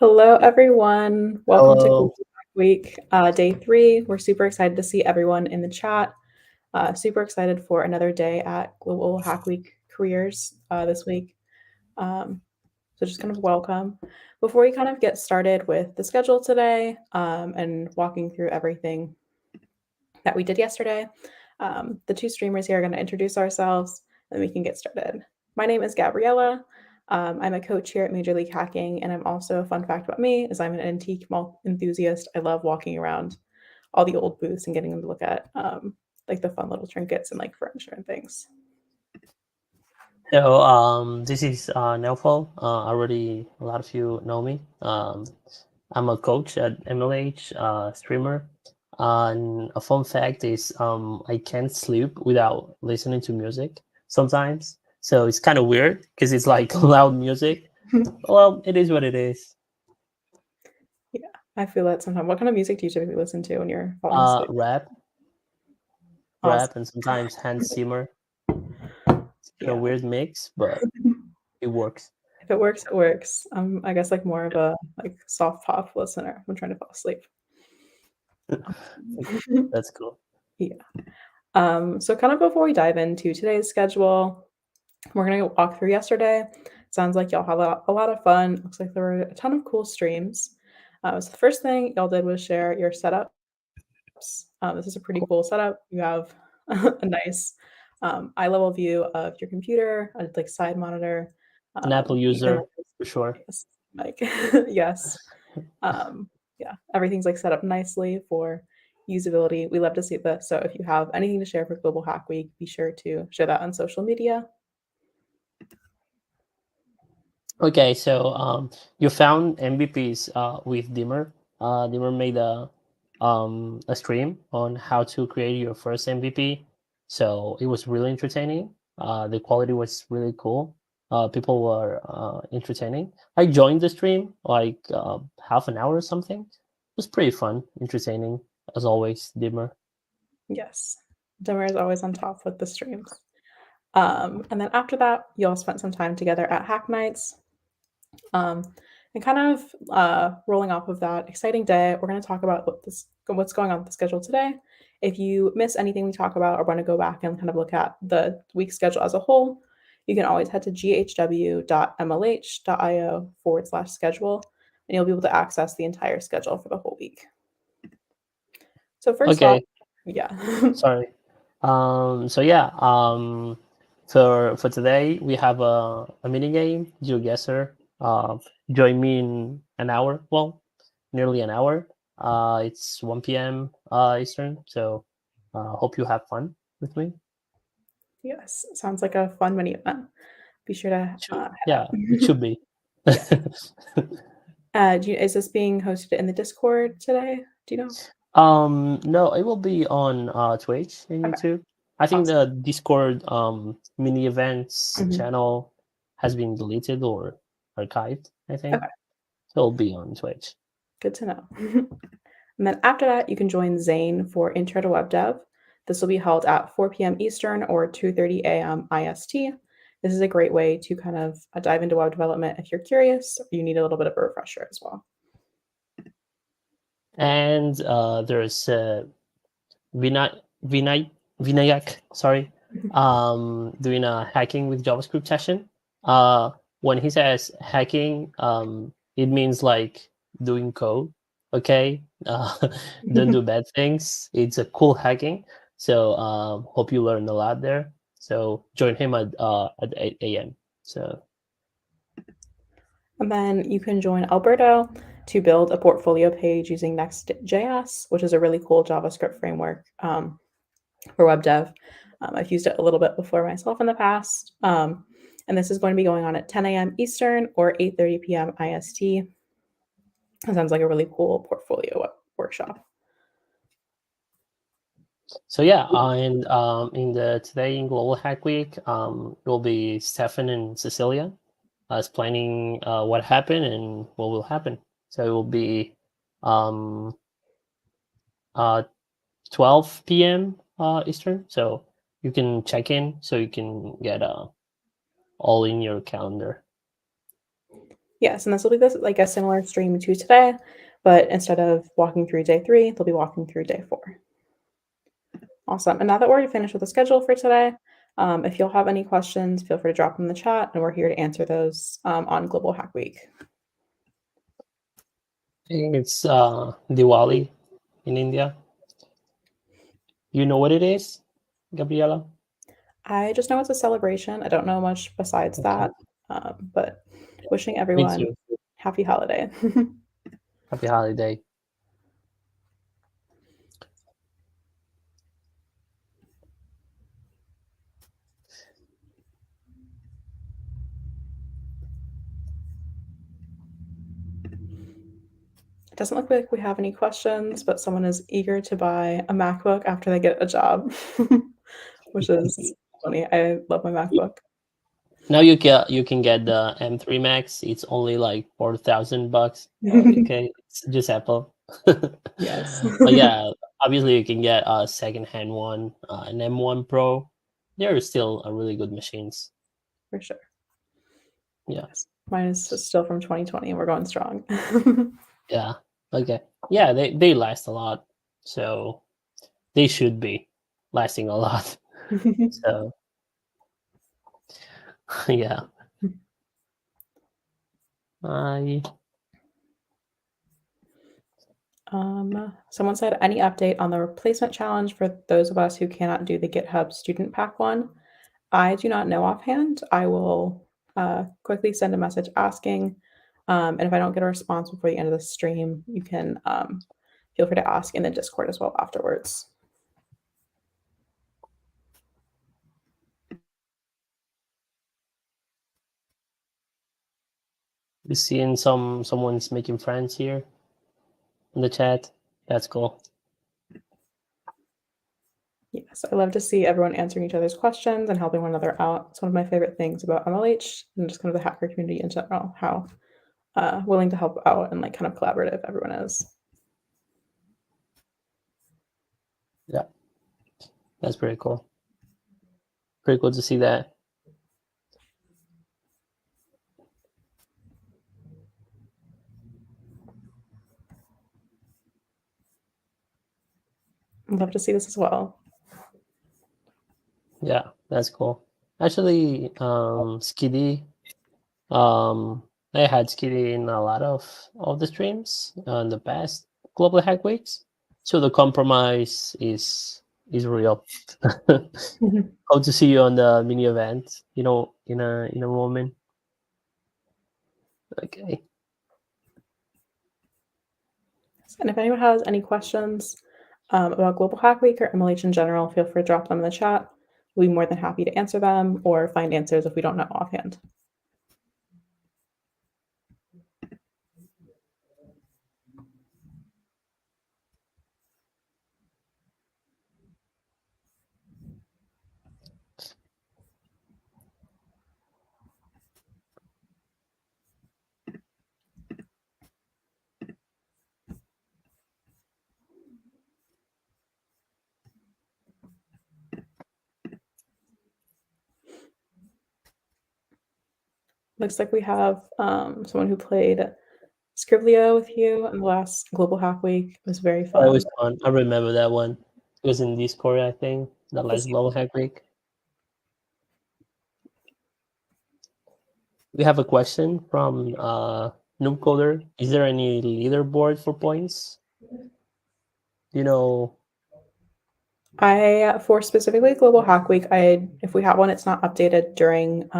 Hello, everyone. Welcome to Global Hello. Hack Week, day 3. We're super excited to see everyone in the chat. Super excited for another day at Global Hack Week careers this week. So just kind of welcome. Before we kind of get started with the schedule today and walking through everything that we did yesterday, the two streamers here are going to introduce ourselves and we can get started. My name is Gabriella. I'm a coach here at Major League Hacking, and I'm also a fun fact about me is I'm an antique mall enthusiast. I love walking around all the old booths and getting them to look at like the fun little trinkets and like furniture and things. This is Nelfol. Already a lot of you know me. I'm a coach at MLH, streamer. And a fun fact is I can't sleep without listening to music sometimes. So it's kind of weird because it's like loud music. Well, it is what it is. Yeah, I feel that sometimes. What kind of music do you typically listen to when you're falling asleep? Rap, Awesome. and sometimes Hans Zimmer. It's kind of Yeah. weird mix, but it works. If it works, it works. I guess like more of a like soft pop listener when trying to fall asleep. That's cool. Yeah. So kind of before we dive into today's schedule, we're gonna walk through yesterday. Sounds like y'all had a lot of fun. Looks like there were a ton of cool streams. So the first thing y'all did was share your setups. This is a pretty cool setup. You have a nice eye level view of your computer, a like side monitor. An Apple Ethernet, user for sure. yes, like yes, yeah, everything's like set up nicely for usability. We love to see this. So if you have anything to share for Global Hack Week, be sure to share that on social media. Okay, so you found MVPs with Dimmer. Dimmer made a stream on how to create your first MVP. So it was really entertaining. The quality was really cool. People were entertaining. I joined the stream like half an hour or something. It was pretty fun, entertaining as always. Dimmer. Yes, Dimmer is always on top with the streams. And then after that, you all spent some time together at Hack Nights. And kind of rolling off of that exciting day, we're going to talk about what's going on with the schedule today. If you miss anything we talk about or want to go back and kind of look at the week schedule as a whole, you can always head to ghw.mlh.io/schedule, and you'll be able to access the entire schedule for the whole week. So first off, Okay, yeah. sorry. So yeah, for today we have a mini game, GeoGuessr. Join me in an hour. Well, nearly an hour. It's 1 p.m. Eastern. So hope you have fun with me. Yes, sounds like a fun mini event. Be sure to head Yeah, out. it should be. Yeah. Is this being hosted in the Discord today? Do you know? No, it will be on Twitch and Okay, YouTube. I think awesome. the Discord mini events Mhm. channel has been deleted or archived, I think. Okay, So it'll be on Twitch. good to know. And then after that, you can join Zane for Intro to Web Dev. This will be held at 4 p.m. Eastern or 2:30 a.m. IST. This is a great way to kind of dive into web development if you're curious or you need a little bit of a refresher as well. And there's Vinay Vinayak, sorry, doing a hacking with JavaScript session. Uh, when he says hacking, it means like doing code. Okay, don't do bad things. It's a cool hacking. So hope you learn a lot there. So join him at 8 a.m. So And then you can join Alberto to build a portfolio page using Next.js, which is a really cool JavaScript framework for web dev. I've used it a little bit before myself in the past. And this is going to be going on at 10 a.m. Eastern or 8:30 p.m. IST. It sounds like a really cool portfolio workshop. So yeah, and in the today in Global Hack Week, will be Stefan and Cecilia explaining what happened and what will happen. So it will be um, uh, 12 p.m. Eastern. So you can check in, so you can get all in your calendar. Yes, and this will be like a similar stream to today, but instead of walking through day 3, they'll be walking through day 4. Awesome. And now that we're finished with the schedule for today, if you'll have any questions, feel free to drop them in the chat, and we're here to answer those on Global Hack Week. I think it's Diwali in India. You know what it is, Gabriela? I just know it's a celebration. I don't know much besides that, but wishing Me everyone too. happy holiday. Happy holiday. It doesn't look like we have any questions, but someone is eager to buy a MacBook after they get a job, which is funny. I love my MacBook. Now you can get the M3 Max. It's only like $4,000. Okay, it's just Apple. Yes. But yeah, obviously you can get a second-hand one, an M1 Pro. They're still really good machines. For sure. Yeah. Yes. Mine is still from 2020 and we're going strong. Yeah. Okay. Yeah, they last a lot. So they should be lasting a lot. So yeah. I Someone said, any update on the replacement challenge for those of us who cannot do the GitHub student pack one? I do not know offhand. I will quickly send a message asking. And if I don't get a response before the end of the stream, you can feel free to ask in the Discord as well afterwards. be seeing someone's making friends here in the chat. That's cool. Yes, I love to see everyone answering each other's questions and helping one another out. It's one of my favorite things about MLH and just kind of the hacker community in general, how willing to help out and like kind of collaborative everyone is. Yeah. That's pretty cool. Pretty cool to see that. I'd love to see this as well. Yeah, that's cool. Actually, Skiddy, I had Skiddy in a lot of the streams in the past Global Hack Weeks. So the compromise is real. Hope to see you on the mini event, in a moment. Okay. And if anyone has any questions about Global Hack Week or MLH in general, feel free to drop them in the chat. We'll be more than happy to answer them or find answers if we don't know offhand. Looks like we have someone who played Scriblio with you in the last Global Hack Week. It was very fun. That was fun. I remember that one. It was in Discord, I think, the last Global Hack Week. We have a question from Noobcoder. Is there any leaderboard for points? For specifically Global Hack Week, if we have one, it's not updated during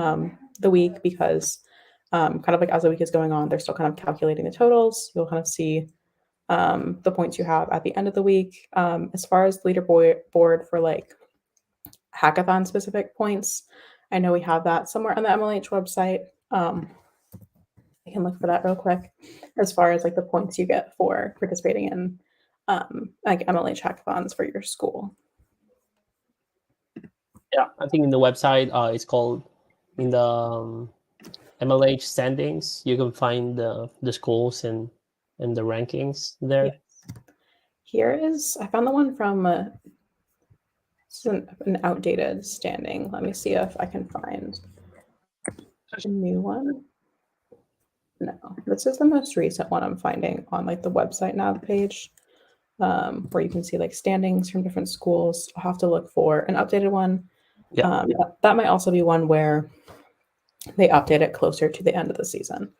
the week because kind of like as the week is going on, they're still kind of calculating the totals. You'll kind of see the points you have at the end of the week. As far as leaderboard for like hackathon specific points, I know we have that somewhere on the MLH website. I can look for that real quick. As far as like the points you get for participating in like MLH hackathons for your school. Yeah, I think in the website, it's called in the MLH standings. You can find the schools and the rankings there. Yes. I found the one from it's an outdated standing. Let me see if I can find a new one. No, this is the most recent one I'm finding on like the website nav page, where you can see like standings from different schools. I'll have to look for an updated one. Yeah. That might also be one where they update it closer to the end of the season.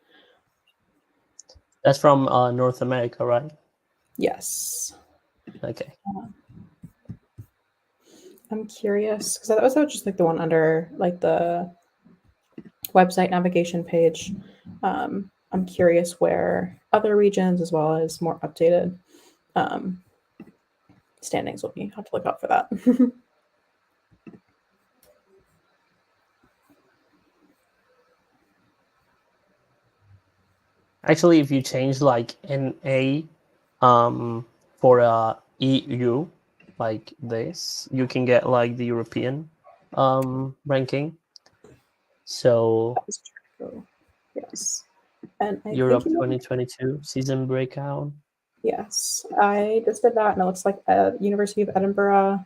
That's from North America, right? Yes. Okay. I'm curious because that was just like the one under like the website navigation page. I'm curious where other regions as well as more updated um, standings will be. I'll have to look out for that. Actually, if you change like NA for EU like this, you can get like the European ranking. So That's true. Yes. And I think Europe you know, 2022 season breakout. yes, I just did that, and it looks like University of Edinburgh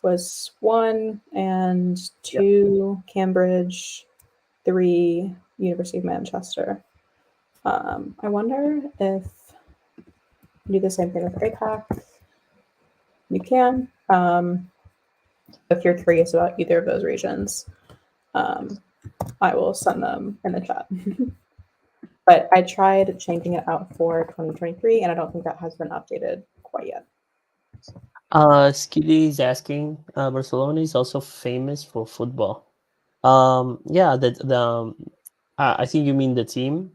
was 1 and Yep. 2 Cambridge, 3 University of Manchester. I wonder if you do the same thing with APAC. You can. If you're curious about either of those regions, I will send them in the chat. But I tried changing it out for 2023, and I don't think that has been updated quite yet. Skiddy is asking, Barcelona is also famous for football. Yeah, I think you mean the team.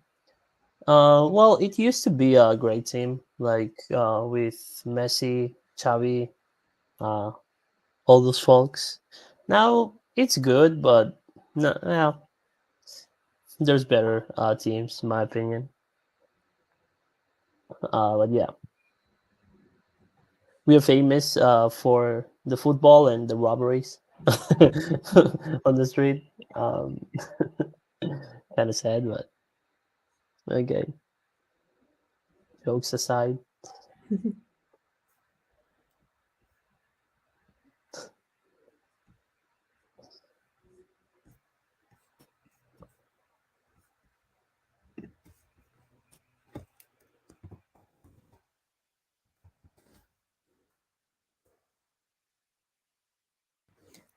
Well, it used to be a great team, like with Messi, Xavi, uh, all those folks. Now it's good, but no, yeah, there's better teams, in my opinion. But yeah, we are famous for the football and the robberies on the street. Kind of sad, but okay. Jokes aside.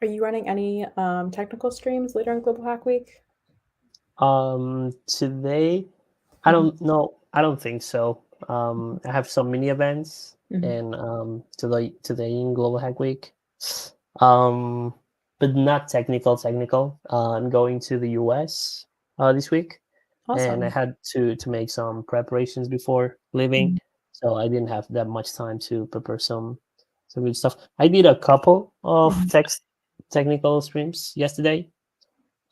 Are you running any technical streams later in Global Hack Week? Today, I don't know. I don't think so. I have some mini events and today in Global Hack Week. Um, but not technical. I'm going to the US this week, and I Awesome. had to make some preparations before leaving, so I didn't have that much time to prepare some good stuff. I did a couple of technical streams yesterday.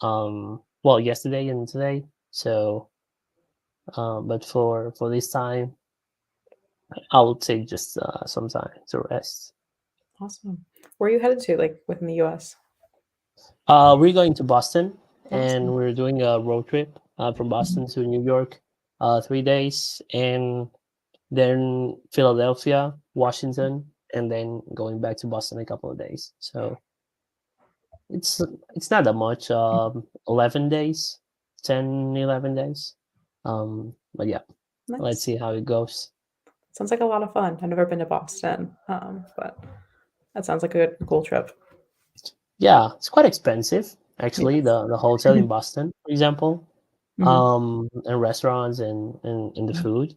Well, yesterday and today. So, but for this time, I will take just some time to rest. Awesome. Where are you headed to, like within the US? We're going to Boston, and Awesome. we're doing a road trip from Boston to New York, 3 days, and then Philadelphia, Washington, and then going back to Boston a couple of days. So it's not that much. 11 days, 10, 11 days. But yeah, let's Nice. see how it goes. Sounds like a lot of fun. I've never been to Boston, but that sounds like a good, cool trip. Yeah, it's quite expensive actually. Yes. The hotel in Boston, for example, Mhm. and restaurants and the food.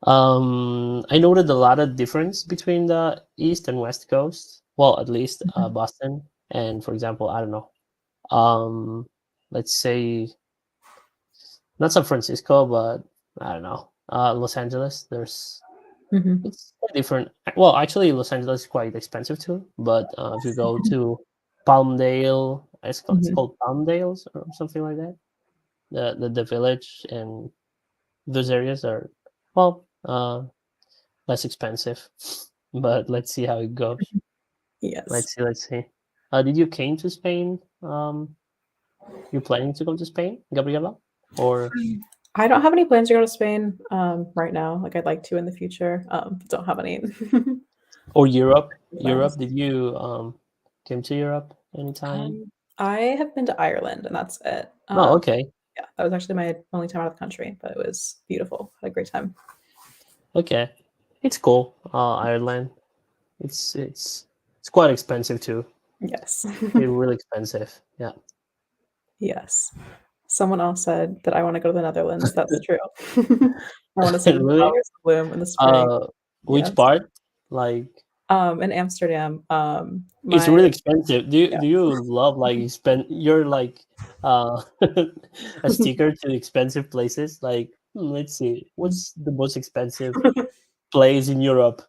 I noted a lot of difference between the East and West Coast. Well, at least Mhm. Boston and, for example, I don't know. Um, let's say not San Francisco, but I don't know. Los Angeles. Mhm. It's quite different. Well, actually, Los Angeles is quite expensive too. But if you go to Palmdale, it's Mhm. called Palmdales or something like that. The village and those areas are, well, less expensive. But let's see how it goes. Yes. Let's see. Did you came to Spain? You planning to go to Spain, Gabriela, or I don't have any plans to go to Spain right now. Like I'd like to in the future. Don't have any Europe? plans. Europe? Did you came to Europe anytime? I have been to Ireland, and that's it. Oh, okay. yeah, that was actually my only time out of the country, but it was beautiful. Had a great time. Okay, it's cool. Ireland. It's quite expensive too. Yes. It's really expensive. Yeah. Yes. Someone else said that I wanna go to the Netherlands. That's true. I wanna see the Really? flowers bloom in the spring. Uh, which Yes. part? Like, In Amsterdam, it's my really expensive. yeah. Do you love like spend? You're like uh a sticker to expensive places. Like, let's see, what's the most expensive place in Europe?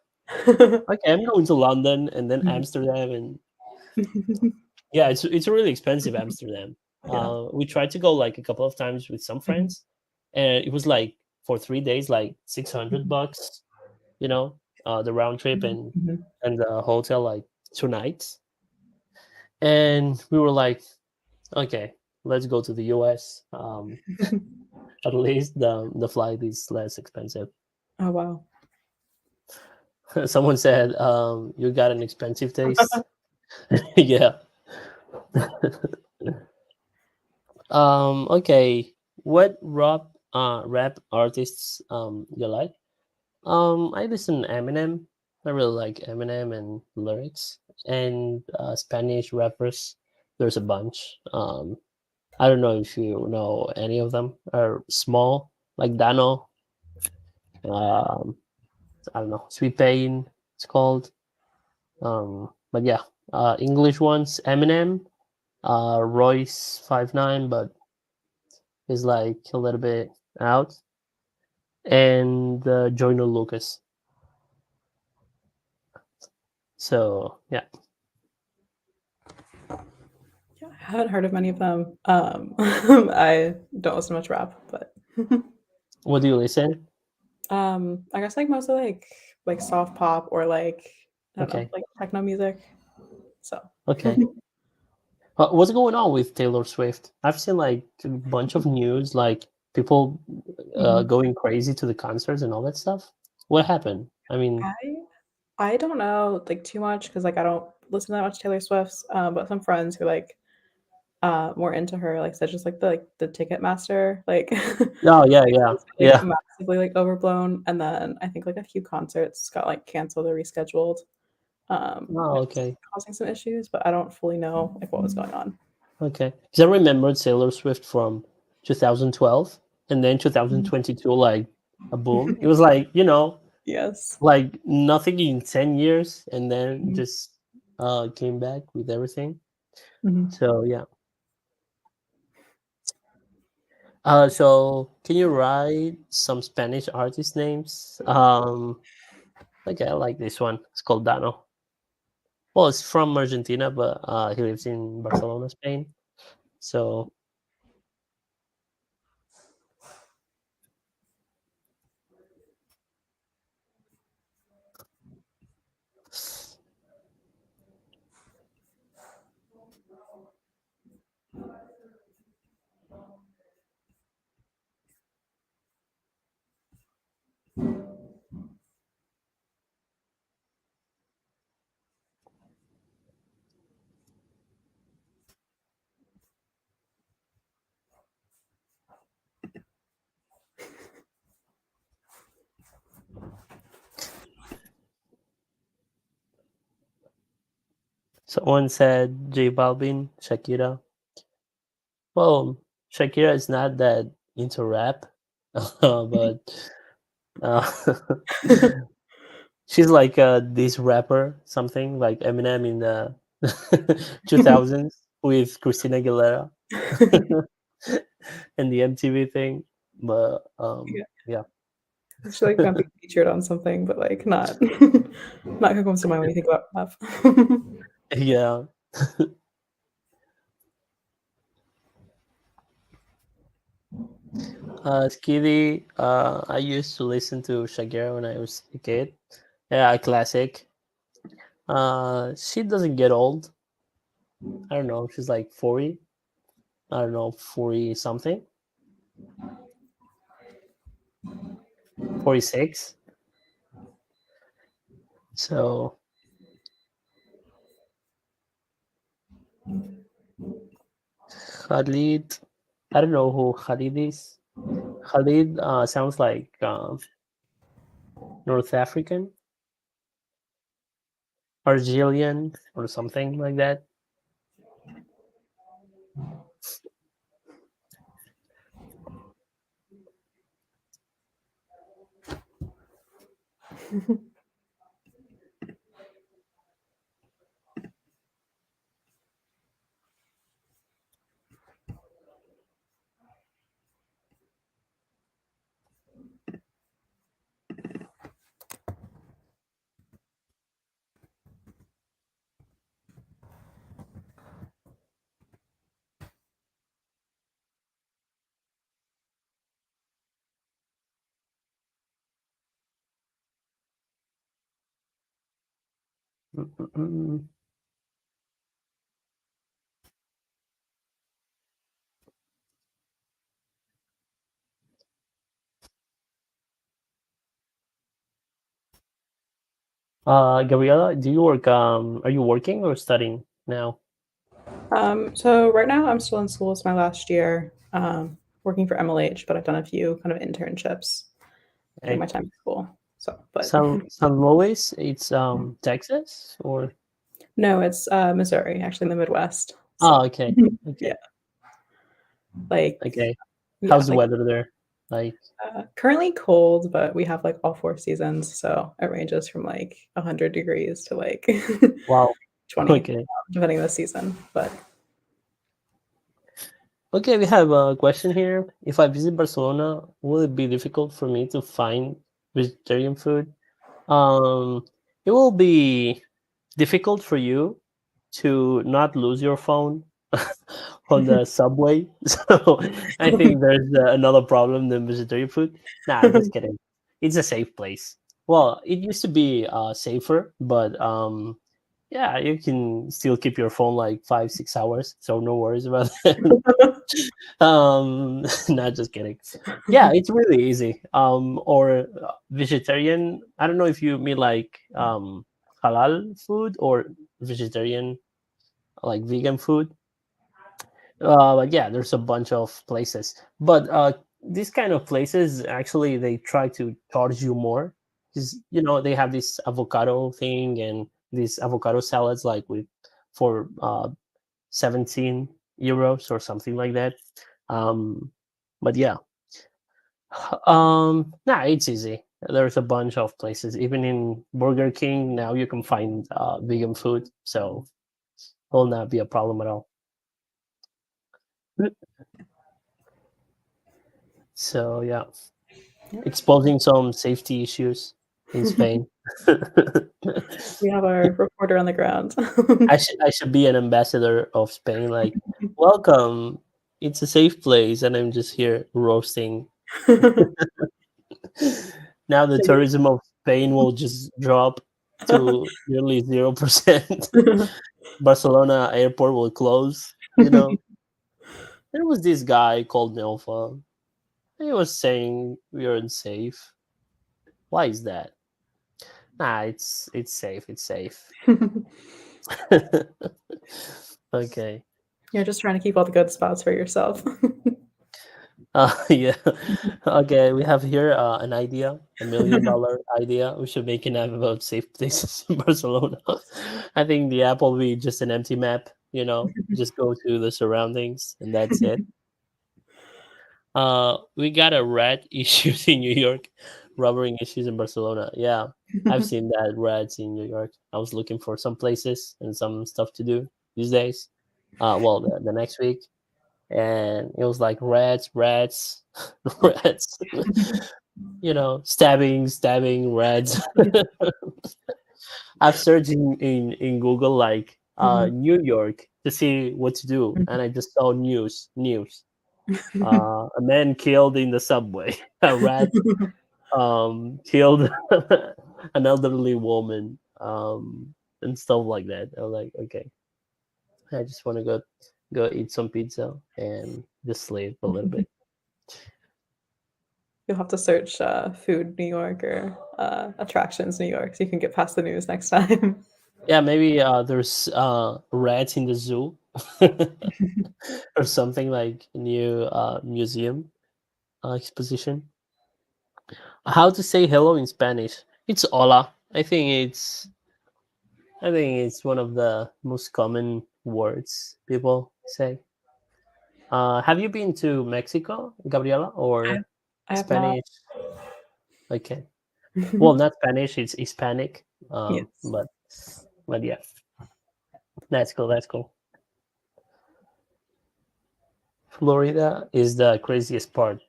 Okay, I'm going to London and then Amsterdam, and yeah, it's really expensive, Amsterdam. Yeah. We tried to go like a couple of times with some Mhm. friends, and it was like for 3 days, like Mhm. $600. You know, the round trip Mhm. and the hotel like 2 nights, and we were like, okay, let's go to the US. At least the flight is less expensive. Oh, wow. Someone said, you got an expensive taste. Yeah. Okay. What rap artists you like? I listen to Eminem. I really like Eminem and lyrics, and Spanish rappers. There's a bunch. I don't know if you know any of them. Are small like Dano. Um, I don't know, Sweet Pain. It's called. But yeah, English ones. Eminem, Royce 5'9", but he's like a little bit out, and Joyner Lucas. So yeah, Yeah, I haven't heard of many of them. I don't listen to much rap, but what do you listen? I guess like mostly like soft pop or like I don't know, Okay, like techno music. So okay. What's going on with Taylor Swift? I've seen like a bunch of news, like people Mhm. going crazy to the concerts and all that stuff. What happened? I mean, I I don't know like too much because like I don't listen to that much Taylor Swift's, but some friends who like more into her like said just like the Ticketmaster like oh yeah, yeah, prices like yeah. massively like overblown, and then I think like a few concerts got like canceled or rescheduled, Oh, which is okay. causing some issues, but I don't fully know like what was going on. Okay, because I remember Taylor Swift from 2012, and then Mhm. 2022, like a boom. It was like, Yes. like nothing in 10 years, and then Mhm. just came back with everything. Mhm. So yeah. So can you write some Spanish artist names? Okay, I like this one. It's called Dano. Well, it's from Argentina, but he lives in Barcelona, Spain. So someone said J Balvin, Shakira. Well, Shakira is not that into rap, but uh, she's like this rapper, something like Eminem in the 2000s with Christina Aguilera and the MTV thing. But Yeah. yeah, She, like, might be featured on something, but, like, not not who comes to mind when you think about rap. yeah. Skiddy, I used to listen to Shakira when I was a kid. Yeah, a classic. She doesn't get old. I don't know. She's like 40. I don't know, 40 something, 46. So Khalid, I don't know who Khalid is. Khalid sounds like North African, Argelian, or something like that. Mm-mm-mm. Gabriela, do you work? Are you working or studying now? So right now I'm still in school. It's my last year, working for MLH, but I've done a few kind of internships during my Okay. time at school. So, but San Luis, it's Texas or no, it's Missouri, actually in the Midwest. oh, So okay, yeah, okay, like okay. yeah, How's the like weather there? Like, currently cold, but we have like all four seasons, so it ranges from like 100 degrees to like wow. 20, Okay, depending on the season. But okay. We have a question here. If I visit Barcelona, will it be difficult for me to find vegetarian food? Um, it will be difficult for you to not lose your phone on the subway. So I think there's another problem than vegetarian food. Nah, just kidding. It's a safe place. Well, it used to be safer, but yeah, you can still keep your phone like 5 6 hours, so no worries about that. Not just kidding. Yeah, it's really easy. Or vegetarian. I don't know if you mean like halal food or vegetarian, like vegan food. But yeah, there's a bunch of places. But these kind of places actually they try to charge you more because they have this avocado thing and these avocado salads like with for 17 euros or something like that. Um, but yeah, nah, it's easy. There's a bunch of places. Even in Burger King now you can find vegan food, so will not be a problem at all. So yeah, exposing some safety issues in Spain. we have our reporter on the ground. I should be an ambassador of Spain. Like, welcome. It's a safe place, and I'm just here roasting. Now the tourism of Spain will just drop to nearly 0%. Barcelona airport will close. There was this guy called Nelfa. He was saying we are unsafe. Why is that? Nah, it's safe. It's safe. Okay. You're just trying to keep all the good spots for yourself. Yeah. Okay, we have here an idea, $1 million idea. We should make an app about safe places in Barcelona. I think the app will be just an empty map, just go to the surroundings and that's it. We got a rat issues in New York, robbery issues in Barcelona. Yeah, I've seen that rats in New York. I was looking for some places and some stuff to do these days. Well, the next week, and it was like rats, rats, rats. Stabbing rats. I've searched in Google like Mhm. New York to see what to do, and I just saw news. A man killed in the subway. A rat killed an elderly woman, and stuff like that. I was like, okay, I just want to go eat some pizza and just sleep a little bit. You'll have to search food New York or attractions New York so you can get past the news next time. Yeah, maybe there's rats in the zoo or something like new museum exposition. How to say hello in Spanish? It's hola. I think it's one of the most common words people say. Have you been to Mexico, Gabriela, I or I have not. Spanish? Okay. Well, not Spanish, it's Hispanic. Yes. But yeah, that's cool. That's cool. Florida is the craziest part.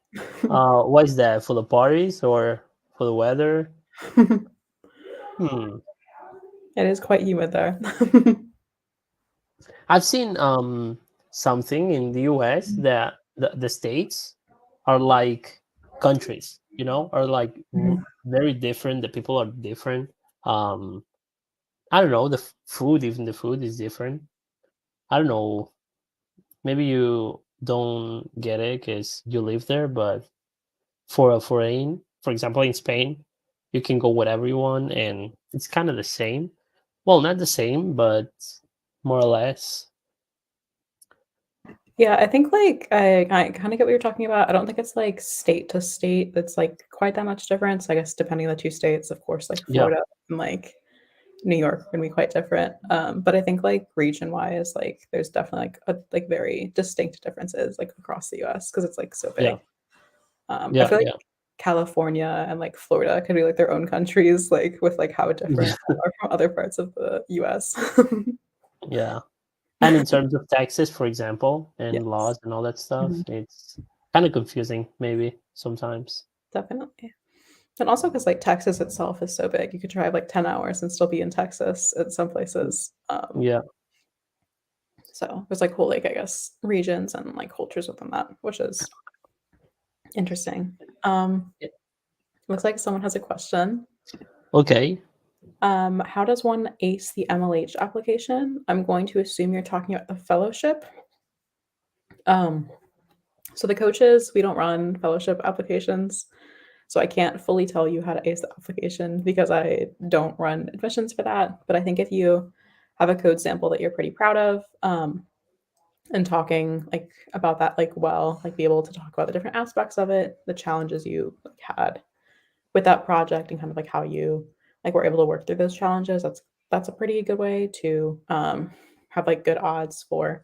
Why is that? For the parties or for the weather? Hmm. It is quite humid there. I've seen something in the US that the states are like countries, are like Mhm. very different. The people are different. Um, I don't know. Food, even the food is different. I don't know. Maybe you don't get it because you live there, but for a foreign, for example, in Spain, you can go whatever you want, and it's kind of the same. Well, not the same, but more or less. Yeah, I think, like, I kinda get what you're talking about. I don't think it's, like, state to state that's, like, quite that much difference. I guess depending on the 2 states, of course, like, Yeah, Florida and, like, New York are gonna be quite different. But I think, like, region-wise, like, there's definitely, like, very distinct differences, like, across the US because it's, like, so yeah, big. I yeah, feel like yeah, California and, like, Florida could be, like, their own countries, like, with, like, how different they are from other parts of the US. yeah. And in terms of taxes, for example, and Yes. laws and all that stuff, Mhm. it's kind of confusing, maybe sometimes. Definitely. And also because like, Texas itself is so big, you could drive, like, 10 hours and still be in Texas at some places. Yeah, So there's, like, whole, like, I guess, regions and, like, cultures within that, which is interesting. Um, yeah. looks like someone has a question. Okay. How does one ace the MLH application? I'm going to assume you're talking about the fellowship. Um, so the coaches, we don't run fellowship applications, so I can't fully tell you how to ace the application because I don't run admissions for that. But I think if you have a code sample that you're pretty proud of, and talking like about that like well, like be able to talk about the different aspects of it, the challenges you like had with that project and kind of like how you like were able to work through those challenges, that's a pretty good way to have like good odds for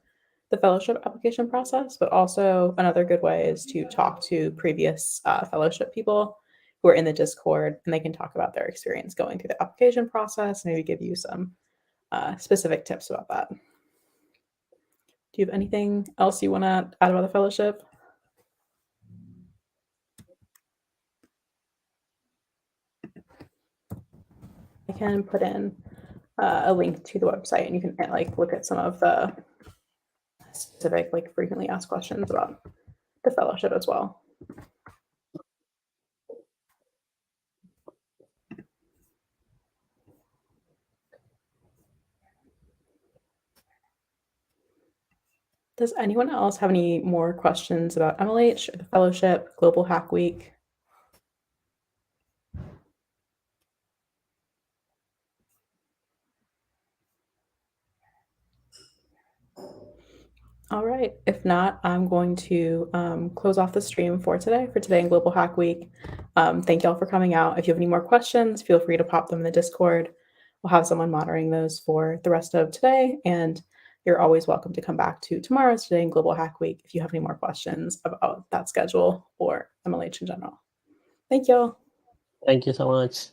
the fellowship application process. But also another good way is to talk to previous fellowship people who are in the Discord and they can talk about their experience going through the application process and maybe give you some specific tips about that. Do you have anything else you want to add about the fellowship? I can put in a link to the website and you can like look at some of the specific, like frequently asked questions about the fellowship as well. Does anyone else have any more questions about MLH, the fellowship, Global Hack Week? All right. If not, I'm going to close off the stream for today in Global Hack Week. Thank y'all for coming out. If you have any more questions, feel free to pop them in the Discord. We'll have someone monitoring those for the rest of today. And you're always welcome to come back to tomorrow's Today in Global Hack Week if you have any more questions about that schedule or MLH in general. Thank y'all. Thank you so much.